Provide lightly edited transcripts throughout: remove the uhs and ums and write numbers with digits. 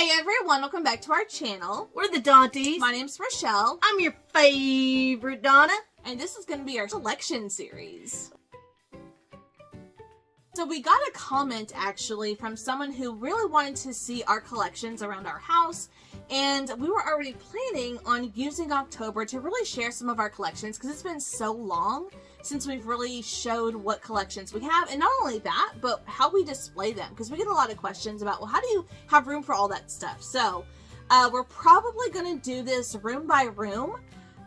Hey everyone, welcome back to our channel. We're the Dawnties. My name's Richele. I'm your favorite Donna. And this is going to be our collection series. So we got a comment actually from someone who really wanted to see our collections around our house. And we were already planning on using October to really share some of our collections because it's been so long since we've really showed what collections we have. And not only that, but how we display them. Because we get a lot of questions about, well, how do you have room for all that stuff? So we're probably going to do this room by room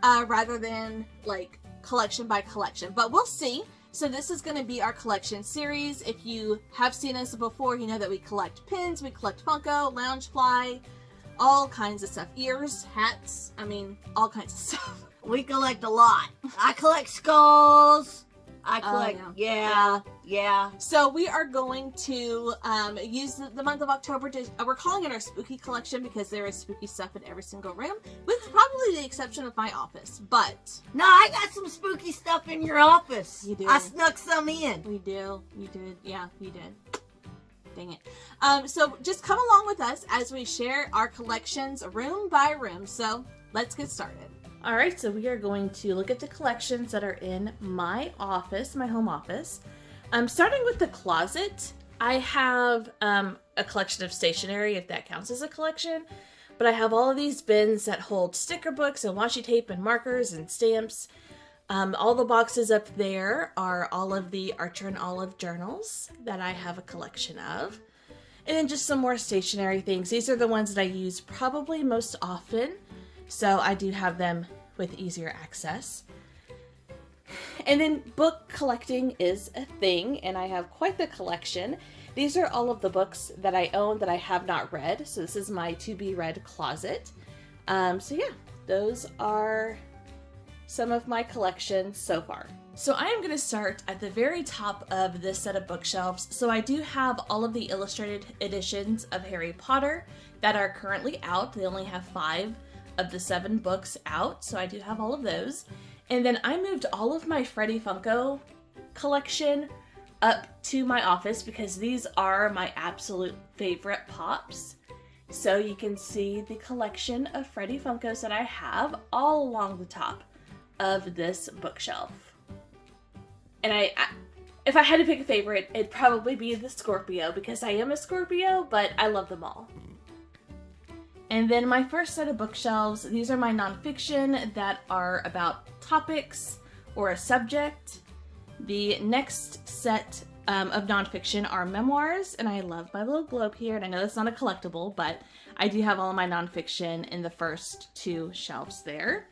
rather than like collection by collection. But we'll see. So this is going to be our collection series. If you have seen us before, you know that we collect pins, we collect Funko, Loungefly, all kinds of stuff. Ears, hats, I mean, all kinds of stuff. We collect a lot. I collect skulls. I collect, yeah. So we are going to use the month of October to, we're calling it our spooky collection because there is spooky stuff in every single room, with probably the exception of my office, but... No, I got some spooky stuff in your office. You do. I snuck some in. We do. You did. Yeah, you did. Dang it. So just come along with us as we share our collections room by room. So let's get started. All right, so we are going to look at the collections that are in my office, my home office. Starting with the closet, I have a collection of stationery, if that counts as a collection. But I have all of these bins that hold sticker books and washi tape and markers and stamps. All the boxes up there are all of the Archer and Olive journals that I have a collection of. And then just some more stationery things. These are the ones that I use probably most often. So I do have them with easier access. And then book collecting is a thing, and I have quite the collection. These are all of the books that I own that I have not read. So this is my to-be-read closet. So yeah, those are some of my collections so far. So I am going to start at the very top of this set of bookshelves. So I do have all of the illustrated editions of Harry Potter that are currently out. They only have 5 of the 7 books out, so I do have all of those. And then I moved all of my Freddy Funko collection up to my office because these are my absolute favorite pops. So you can see the collection of Freddy Funkos that I have all along the top of this bookshelf. And if I had to pick a favorite, it'd probably be the Scorpio because I am a Scorpio, but I love them all. And then my first set of bookshelves, these are my nonfiction that are about topics or a subject. The next set of nonfiction are memoirs, and I love my little globe here, and I know that's not a collectible, but I do have all of my nonfiction in the first 2 shelves there.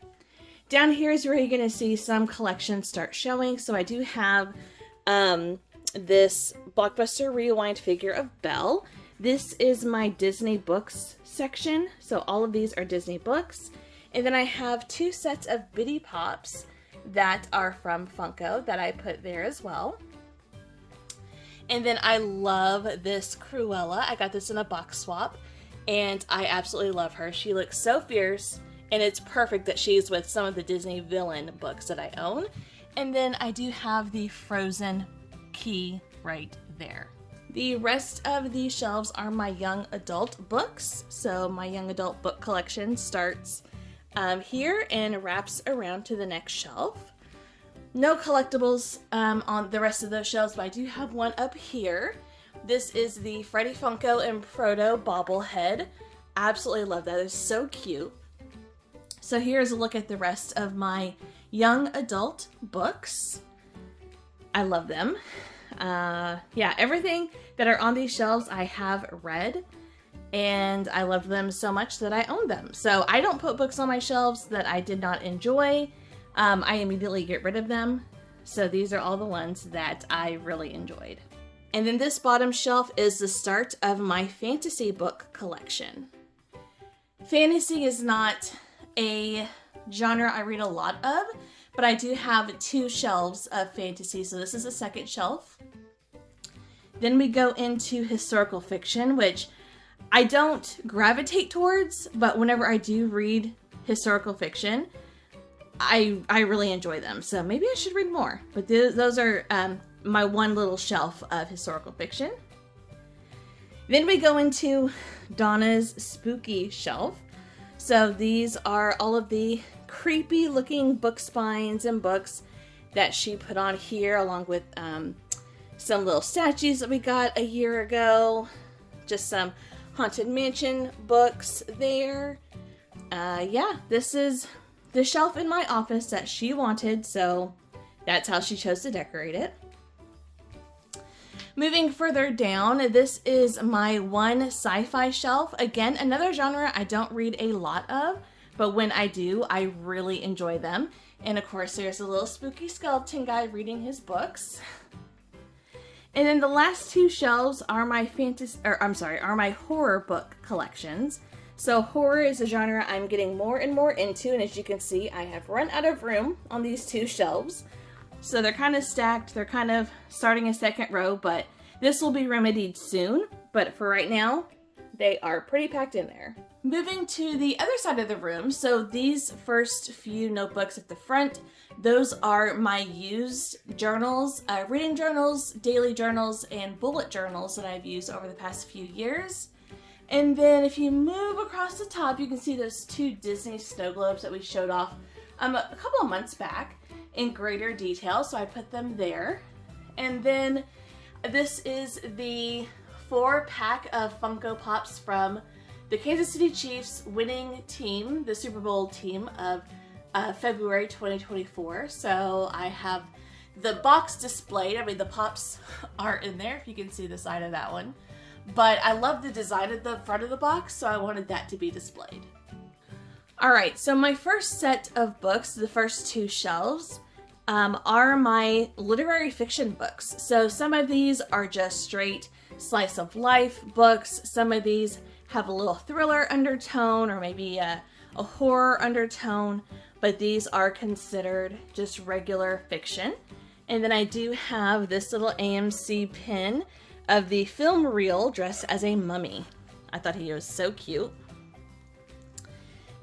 Down here is where you're going to see some collections start showing. So I do have this Blockbuster Rewind figure of Belle. This is my Disney books section. So all of these are Disney books. And then I have 2 sets of Bitty Pops that are from Funko that I put there as well. And then I love this Cruella. I got this in a box swap and I absolutely love her. She looks so fierce. And it's perfect that she's with some of the Disney villain books that I own. And then I do have the Frozen key right there. The rest of these shelves are my young adult books. So my young adult book collection starts here and wraps around to the next shelf. No collectibles on the rest of those shelves, but I do have one up here. This is the Freddy Funko and Proto bobblehead. Absolutely love that. It's so cute. So here's a look at the rest of my young adult books. I love them. Yeah, everything that are on these shelves I have read, and I love them so much that I own them. So I don't put books on my shelves that I did not enjoy. I immediately get rid of them. So these are all the ones that I really enjoyed. And then this bottom shelf is the start of my fantasy book collection. Fantasy is not a genre I read a lot of, but I do have 2 shelves of fantasy, so this is the second shelf. Then we go into historical fiction, which I don't gravitate towards, but whenever I do read historical fiction, I really enjoy them, so maybe I should read more. But those are my one little shelf of historical fiction. Then we go into Donna's spooky shelf. So these are all of the creepy looking book spines and books that she put on here, along with some little statues that we got a year ago. Just some Haunted Mansion books there. Yeah, this is the shelf in my office that she wanted, so that's how she chose to decorate it. Moving further down, this is my one sci-fi shelf. Again, another genre I don't read a lot of, but when I do, I really enjoy them. And of course, there's a little spooky skeleton guy reading his books. And then the last two shelves are my my horror book collections. So horror is a genre I'm getting more and more into, and as you can see, I have run out of room on these two shelves. So they're kind of stacked, they're kind of starting a second row, but this will be remedied soon. But for right now, they are pretty packed in there. Moving to the other side of the room, so these first few notebooks at the front, those are my used journals, reading journals, daily journals, and bullet journals that I've used over the past few years. And then if you move across the top, you can see those two Disney snow globes that we showed off a couple of months back in greater detail, so I put them there. And then this is the 4-pack of Funko Pops from the Kansas City Chiefs winning team, the Super Bowl team of February 2024. So I have the box displayed. I mean, the Pops are in there, if you can see the side of that one. But I love the design at the front of the box, so I wanted that to be displayed. Alright, so my first set of books, the first two shelves, are my literary fiction books. So some of these are just straight slice of life books. Some of these have a little thriller undertone or maybe a horror undertone, but these are considered just regular fiction. And then I do have this little AMC pin of the film reel dressed as a mummy. I thought he was so cute.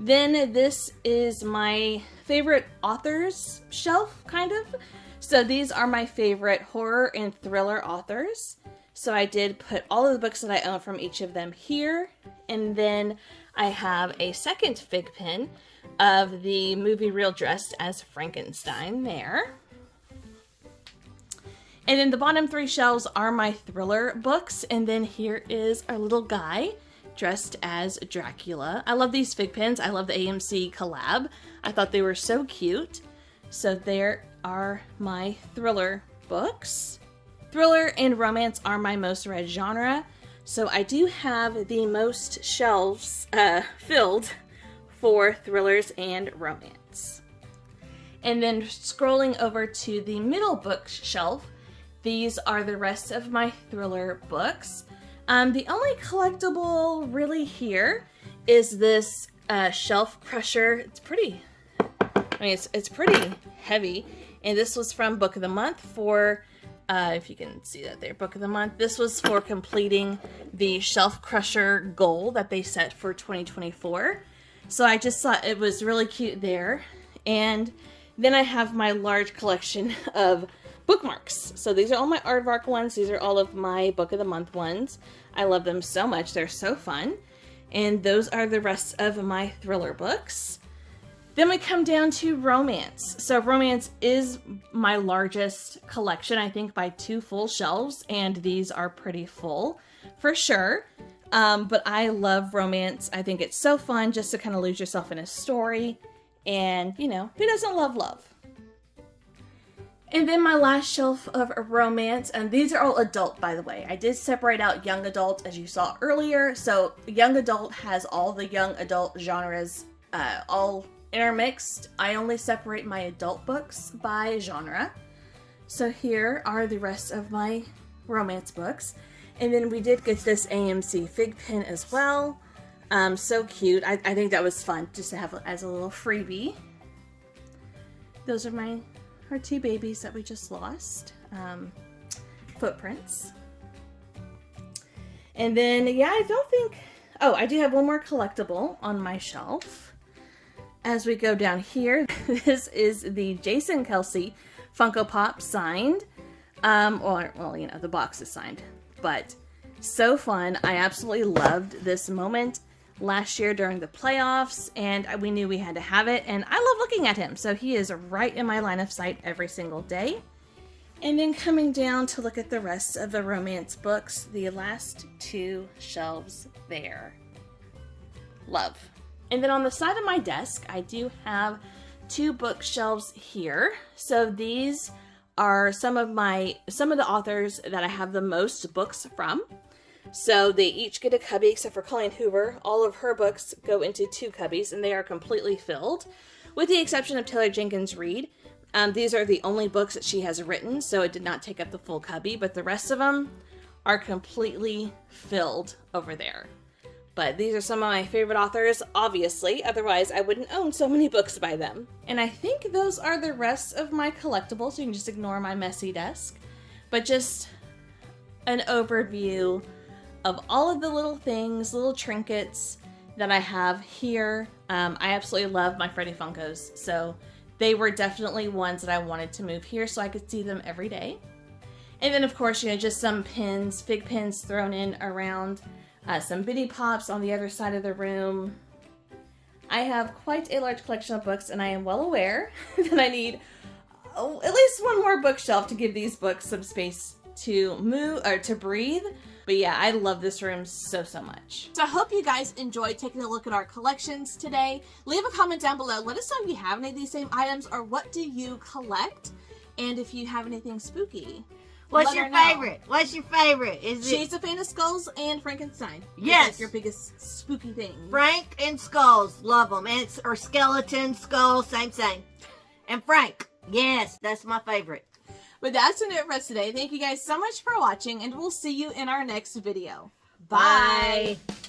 Then this is my favorite authors shelf, kind of. So these are my favorite horror and thriller authors. So I did put all of the books that I own from each of them here. And then I have a second fig pin of the movie reel dressed as Frankenstein there. And then the bottom three shelves are my thriller books. And then here is our little guy dressed as Dracula. I love these fig pins. I love the AMC collab. I thought they were so cute. So there are my thriller books. Thriller and romance are my most read genre. So I do have the most shelves filled for thrillers and romance. And then scrolling over to the middle bookshelf, these are the rest of my thriller books. The only collectible really here is this shelf crusher. It's pretty, it's pretty heavy. And this was from Book of the Month for, if you can see that there, Book of the Month. This was for completing the shelf crusher goal that they set for 2024. So I just thought it was really cute there. And then I have my large collection of bookmarks. So these are all my aardvark ones. These are all of my Book of the Month ones. I love them so much. They're so fun. And those are the rest of my thriller books. Then we come down to romance. So romance is my largest collection, I think, by 2 full shelves. And these are pretty full for sure. But I love romance. I think it's so fun just to kind of lose yourself in a story. And, you know, who doesn't love love? And then my last shelf of romance, and these are all adult, by the way. I did separate out young adult, as you saw earlier. So young adult has all the young adult genres all intermixed. I only separate my adult books by genre. So here are the rest of my romance books. And then we did get this AMC fig pin as well. So cute. I think that was fun just to have as a little freebie. Those are our 2 babies that we just lost. Footprints. And then, yeah, I don't think... Oh, I do have one more collectible on my shelf. As we go down here, this is the Jason Kelsey Funko Pop signed. Well, you know, the box is signed. But So fun. I absolutely loved this moment last year during the playoffs, and we knew we had to have it, and I love looking at him. So he is right in my line of sight every single day. And then coming down to look at the rest of the romance books, the last 2 shelves there. Love. And then on the side of my desk, I do have 2 bookshelves here. So these are some of the authors that I have the most books from. So they each get a cubby except for Colleen Hoover. All of her books go into 2 cubbies and they are completely filled, with the exception of Taylor Jenkins Reid. These are the only books that she has written, so it did not take up the full cubby, but the rest of them are completely filled over there. But these are some of my favorite authors, obviously, otherwise I wouldn't own so many books by them. And I think those are the rest of my collectibles. You can just ignore my messy desk. But just an overview of all of the little things, little trinkets that I have here. I absolutely love my Freddy Funkos, so they were definitely ones that I wanted to move here so I could see them every day. And then of course, just some pins, Figpins thrown in around, some Bitty Pops on the other side of the room. I have quite a large collection of books, and I am well aware that I need at least one more bookshelf to give these books some space to move or to breathe. But yeah, I love this room so much. So I hope you guys enjoyed taking a look at our collections today. Leave a comment down below. Let us know if you have any of these same items, or what do you collect, and if you have anything spooky. What's your favorite? What's your favorite? She's a fan of skulls and Frankenstein. Yes. Like your biggest spooky thing. Frank and skulls. Love them. Or skeleton, skull, same. And Frank. Yes, that's my favorite. But that's it for us today. Thank you guys so much for watching, and we'll see you in our next video. Bye. Bye.